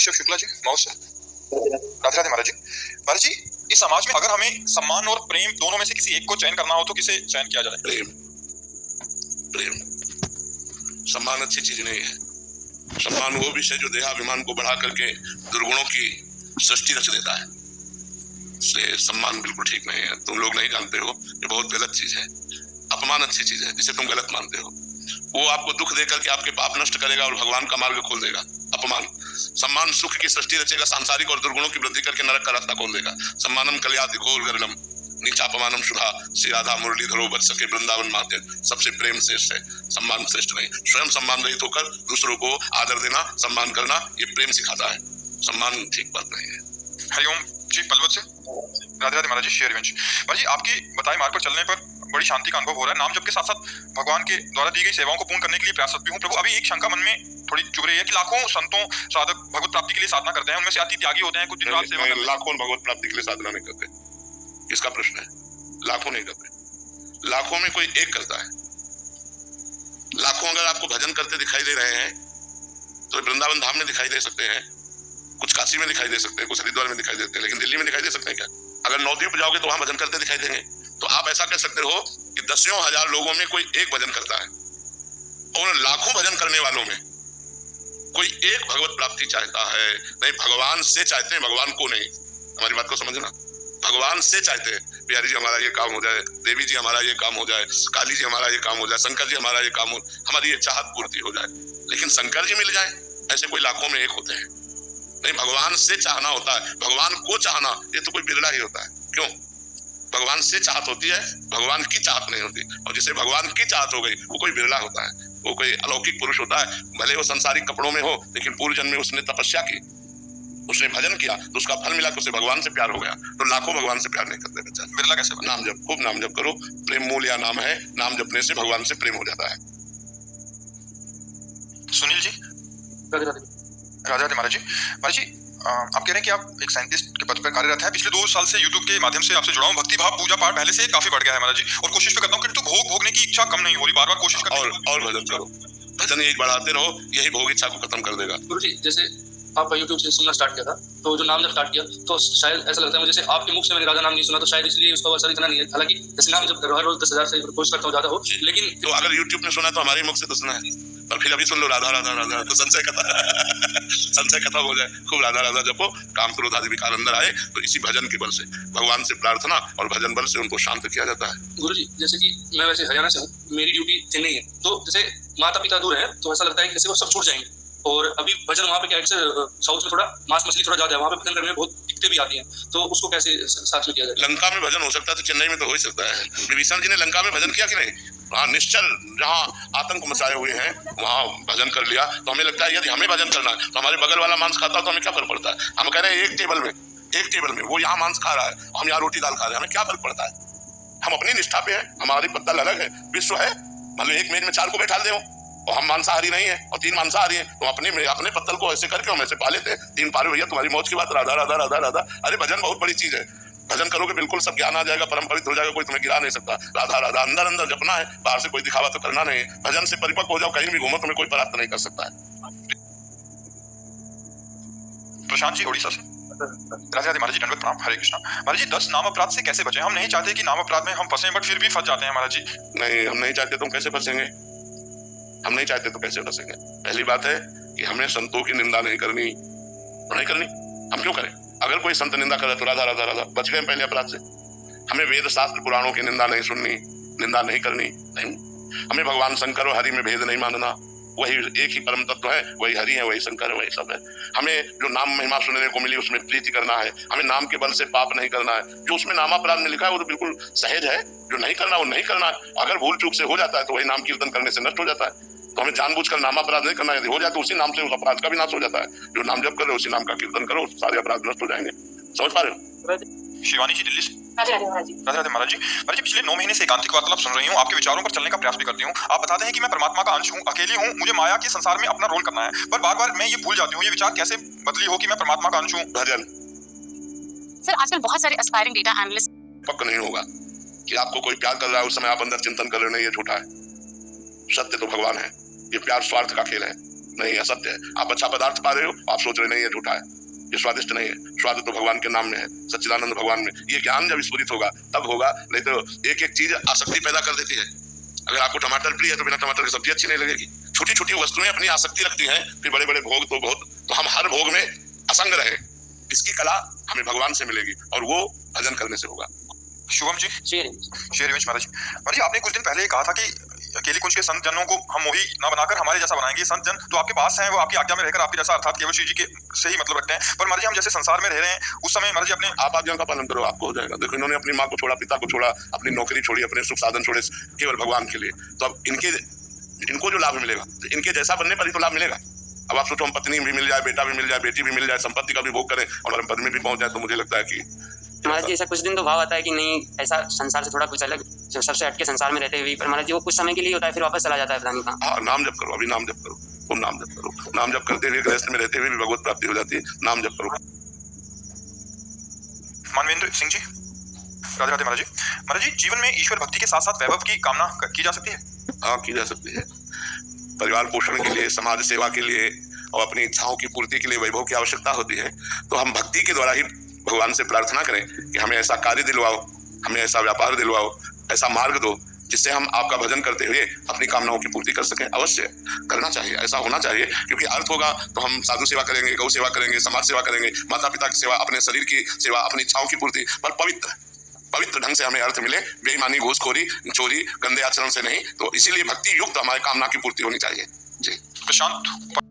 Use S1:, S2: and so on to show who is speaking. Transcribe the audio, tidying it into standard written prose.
S1: शिव शुक्ला जी मऊ से। राधे राधे महाराज जी। महाराज जी, इस समाज में अगर हमें सम्मान और प्रेम दोनों में से किसी एक को चयन करना हो तो किसे चयन किया जाए?
S2: प्रेम। प्रेम। सम्मान अच्छी चीज नहीं है। सम्मान वो विषय जो देहाभिमान को बढ़ा करके दुर्गुणों की सृष्टि रच देता है, इसलिए सम्मान बिल्कुल ठीक नहीं है। तुम लोग नहीं जानते हो, ये बहुत गलत चीज है। अपमान अच्छी चीज है जिसे तुम गलत मानते हो। वो आपको दुख देकर के आपके पाप नष्ट करेगा और भगवान का मार्ग खोल देगा। अपमान। सम्मान सुख की सृष्टि रचेगा, सांसारिक और दुर्गुणों की वृद्धि करके नरक का रास्ता खोल देगा। सम्मानम कल्याति घोर गरलम नीचापमानम सुधा श्री राधा मुरलीधरो बच सके वृंदावन माते। सबसे प्रेम श्रेष्ठ है, सम्मान श्रेष्ठ नहीं। स्वयं सम्मान रहित होकर दूसरों को आदर देना, सम्मान करना, ये प्रेम सिखाता है। सम्मान ठीक बात नहीं है।
S1: हरिओम जी, पलवत से। राधे राधे महाराज जी, शेरवंश। महाराज जी, आपके बताए मार्ग पर चलने पर बड़ी शांति का अनुभव हो रहा है। नाम जप के साथ साथ भगवान के द्वारा दी गई सेवाओं को पूर्ण करने के लिए प्रयासरत भी हूँ। प्रभु, अभी एक शंका मन में थोड़ी चुभ रही है कि लाखों संतों साधक भगवत प्राप्ति के लिए साधना करते हैं, उनमें से अति त्यागी होते हैं, कुछ दिन रात सेवा करते हैं।
S2: लाखों भगवत प्राप्ति के लिए साधना नहीं करते। किसका प्रश्न है? लाखों नहीं करते। लाखों में कोई एक करता है। लाखों अगर आपको भजन करते दिखाई दे रहे हैं तो वृंदावन धाम में दिखाई दे सकते हैं, कुछ काशी में दिखाई दे सकते हैं, कुछ हरिद्वार में दिखाई देते हैं, लेकिन दिल्ली में दिखाई दे सकते हैं क्या? अगर नवद्वीप जाओगे तो वहां भजन करते दिखाई देंगे। तो आप ऐसा कह सकते हो कि दसियों हजार लोगों में कोई एक भजन करता है और लाखों भजन करने वालों में कोई एक भगवत प्राप्ति चाहता है। नहीं, भगवान से चाहते हैं, भगवान को नहीं। हमारी बात को समझना। भगवान से चाहते हैं बिहारी जी हमारा ये काम हो जाए, देवी जी हमारा ये काम हो जाए, काली जी हमारा ये काम हो जाए, शंकर जी हमारा ये काम हो, हमारी ये चाहत पूर्ति हो जाए। लेकिन शंकर जी मिल जाए ऐसे कोई लाखों में एक होते हैं? नहीं, भगवान से चाहना होता है। भगवान को चाहना ये तो कोई बिरला ही होता है। क्यों? भगवान से चाहत होती है, भगवान की चाहत नहीं होती। और जिसे भगवान की चाहत हो गई वो कोई बिरला होता है, वो कोई अलौकिक पुरुष होता है। भले वो संसारिक कपड़ों में हो, लेकिन पूर्व जन्म में उसने तपस्या की, उसने भजन किया, तो उसका फल मिला, तो उसे भगवान से प्यार हो गया। तो लाखों भगवान से प्यार नहीं करते बच्चा।
S1: बिरला कैसे बना?
S2: नाम जप, खूब नाम जप करो। प्रेम मूल या नाम है, नाम जपने से भगवान से प्रेम हो जाता है।
S1: सुनील जी। राधे राधे महाराज जी। महाराज जी, आप कह रहे हैं कि आप एक साइंटिस्ट के पद पर कार्यरत हैं। पिछले 2 साल से यूट्यूब के माध्यम से आपसे जुड़ा हूं। भक्ति भाव पूजा पाठ पहले से काफी बढ़ गया है महाराज जी, और कोशिश भी करता हूं, किंतु भोग भोगने की इच्छा कम नहीं हो रही। बार बार कोशिश करता हूं।
S2: और भजन करो, भजन यही बढ़ाते रहो, यही भोग इच्छा को खत्म कर देगा।
S3: गुरु जी, जैसे आपका यूट्यूब से सुनना स्टार्ट किया था, तो जो नाम जब स्टार्ट किया तो शायद ऐसा लगता है मुझे, जैसे आपके मुख से मैंने राधा नाम नहीं सुना, तो शायद इसलिए उसका असर इतना नहीं है। हालांकि जैसे नाम जब हर रोज 10,000 से कोशिश करता हूँ ज्यादा हो, लेकिन
S2: तो अगर यूट्यूब में सुना तो हमारे मुख से तो सुना है, पर फिर अभी सुन लो राधा राधा राधा, तो संशय खत्म हो जाए। खूब राधा राधा जपो, काम क्रोध आदि विकार अंदर आए तो इसी भजन के बल से, भगवान से प्रार्थना और भजन बल से उनको शांत किया जाता है।
S3: गुरु जी, जैसे कि मैं वैसे हरियाणा से हूँ, मेरी ड्यूटी चेन्नई है, तो जैसे माता पिता दूर है तो ऐसा लगता है कि जैसे वो सब छूट जाएंगे। और अभी भजन वहाँ पे क्या है, साउथ में थोड़ा मांस मछली थोड़ा ज्यादा है, वहाँ पे भजन करने में बहुत दिक्कतें भी आती हैं, तो उसको कैसे साथ में किया जाए?
S2: लंका में भजन हो सकता है तो चेन्नई में तो हो ही सकता है। विभीषण जी ने लंका में भजन किया कि नहीं? वहाँ निश्चल जहाँ आतंक मचाए हुए हैं वहाँ भजन कर लिया। तो हमें लगता है यदि हमें भजन करना है तो हमारे बगल वाला मांस खाता है तो हमें क्या फर्क पड़ता है? हम कह रहे हैं एक टेबल में वो यहाँ मांस खा रहा है, हम यहाँ रोटी दाल खा रहे हैं, हमें क्या फर्क पड़ता है? हम अपनी निष्ठा पे है, हमारी पत्तल अलग है, विश्व है। मतलब एक मेज में 4 को बैठा दे और हम मांसाहारी नहीं है और 3 मांसाहारी हैं, तो अपने पत्तल को ऐसे करके हम ऐसे पा लेते हैं। 3 पारे भैया, तुम्हारी मौज की बात। राधा राधा राधा राधा। अरे भजन बहुत बड़ी चीज है। भजन करोगे बिल्कुल सब ज्ञान आ जाएगा, परम पवित्र हो जाएगा, कोई तुम्हें गिरा नहीं सकता। राधा राधा अंदर अंदर जपना है, बाहर से कोई दिखावा तो करना नहीं है। भजन से परिपक्व हो जाओ, कहीं भी घूमो तुम्हें कोई परास्त नहीं कर सकता है।
S1: प्रशांत जी, ओडिशा से। राधे राधे महाराज जी, दंडवत प्रणाम, हरे कृष्णा। महाराज जी, 10 नाम अपराध से कैसे बचें? हम नहीं चाहते कि नाम अपराध में हम फंसे, बट फिर भी फंस जाते हैं महाराज जी।
S2: नहीं, हम नहीं चाहते तो कैसे फंसेंगे? हम नहीं चाहते तो कैसे फंसेंगे? पहली बात है कि हमें संतों की निंदा नहीं करनी। हम क्यों करें? अगर कोई संत निंदा करे तो राधा राधा राधा, बच गए पहले अपराध से। हमें वेद शास्त्र पुराणों की निंदा नहीं सुननी, निंदा नहीं करनी। नहीं, हमें भगवान शंकर और हरि में भेद नहीं मानना। वही एक ही परम तत्व है, वही हरि है, वही शंकर है, वही सब है। हमें जो नाम महिमा सुनने को मिली उसमें प्रीति करना है। हमें नाम के बल से पाप नहीं करना है। जो उसमें नामापराध में लिखा है वो तो बिल्कुल सहज है, जो नहीं करना वो नहीं करना है। अगर भूल चूक से हो जाता है तो वही नाम कीर्तन करने से नष्ट हो जाता है। तो हमें जानबूझकर नामापराध नहीं करना। यदि हो जाए तो उसी नाम से उस अपराध का भी नाश हो जाता है। जो नाम जप कर रहे हो उसी नाम का कीर्तन करो, सारे अपराध नष्ट हो जाएंगे। समझ पा रहे हो?
S1: शिवानी जी, दिल्ली से।
S4: राधे राधे महाराज जी।
S1: राधे राधे महाराज जी। महाराज जी, पिछले 9 महीने से एकांतिक वार्तालाप सुन रही हूँ, आपके विचारों पर चलने का प्रयास भी करती हूँ। आप बताते हैं कि मैं परमात्मा का अंश हूँ, अकेली हूँ, मुझे माया के संसार में अपना रोल करना है, पर बार बार मैं ये भूल जाती हूँ। ये विचार कैसे बदली हो कि मैं परमात्मा का अंश हूँ?
S2: भजन।
S4: सर, आजकल बहुत सारे एस्पायरिंग डेटा एनालिस्ट
S2: पक्का नहीं होगा कि आपको कोई प्यार कर रहा है उस समय आप अंदर चिंतन कर रहे हो, नहीं, ये झूठा है। सत्य तो भगवान है। ये प्यार स्वार्थ का खेल है। नहीं, असत्य है। आप अच्छा पदार्थ पा रहे हो, आप सोच रहे नहीं ये झूठा है, ये स्वादिष्ट नहीं है। स्वाद तो भगवान के नाम में है, सच्चिदानंद भगवान में। ये ज्ञान जब स्फुरित होगा तब होगा, नहीं तो एक एक चीज आसक्ति पैदा कर देती है। अगर आपको टमाटर प्रिय है तो बिना टमाटर की सब्जी अच्छी नहीं लगेगी। छोटी छोटी वस्तुएं अपनी आसक्ति रखती हैं, फिर बड़े बड़े भोग तो बहुत। तो हम हर भोग में असंग रहे, इसकी कला हमें भगवान से मिलेगी और वो भजन करने से होगा।
S1: शुभम जी, शेर विंश महाराज जी, आपने कुछ दिन पहले ये कहा था कि अकेली कुंज के संत जनों को हम मोही न बनाकर हमारे जैसा बनाएंगे। संत जन तो आपके पास हैं, वो आपकी आज्ञा में रहकर आपके जैसा अर्थात केवल श्री जी के से ही मतलब रखते हैं। पर महाराज जी, हम जैसे संसार में रह रहे हैं उस समय महाराज जी अपने
S2: आप आज्ञा का पालन करो, आपको हो जाएगा। देखो, इन्होंने अपनी माँ को छोड़ा, पिता को छोड़ा, अपनी नौकरी छोड़ी, अपने सुख साधन छोड़े केवल भगवान के लिए। तो अब इनको जो लाभ मिलेगा, तो इनके जैसा बनने पर ही तो लाभ मिलेगा। अब आप सोचो, हम पत्नी भी मिल जाए, बेटा भी मिल जाए, बेटी भी मिल जाए, संपत्ति का भी भोग करें और हम पद में भी पहुंच जाए, तो मुझे लगता है कि
S5: महाराज जी ऐसा कुछ दिन तो भाव आता है कि नहीं, ऐसा संसार से थोड़ा कुछ अलग, जो सबसे हटके संसार में रहते हुए। पर महाराज जी वो कुछ समय के लिए होता है, फिर वापस चला जाता है, पता नहीं कहाँ।
S2: हाँ, नाम जप करो, अभी नाम जप करो, तुम नाम जप करो। नाम जप करते हुए गृहस्थ में रहते हुए भी भगवत प्राप्ति हो जाती है। नाम जप करो।
S1: मानवेंद्र सिंह जी, राधे राधे महाराज जी। महाराज जी, जीवन में ईश्वर भक्ति के साथ साथ वैभव की कामना की जा सकती है?
S2: हाँ, की जा सकती है। परिवार पोषण के लिए, समाज सेवा के लिए और अपनी इच्छाओं की पूर्ति के लिए वैभव की आवश्यकता होती है। तो हम भक्ति के द्वारा ही भगवान से प्रार्थना करें कि हमें ऐसा कार्य दिलवाओ, हमें ऐसा व्यापार दिलवाओ, ऐसा मार्ग दो जिससे हम आपका भजन करते हुए अपनी कामनाओं की पूर्ति कर सकें। अवश्य करना चाहिए, ऐसा होना चाहिए, क्योंकि अर्थ होगा तो हम साधु सेवा करेंगे, गौ सेवा करेंगे, समाज सेवा करेंगे, माता पिता की सेवा, अपने शरीर की सेवा, अपनी इच्छाओं की पूर्ति, पर पवित्र ढंग से हमें अर्थ मिले, बेईमानी, घूसखोरी, चोरी, गंदे आचरण से नहीं। तो इसीलिए भक्ति युक्त हमारे कामना की पूर्ति होनी चाहिए। जी।
S1: प्रशांत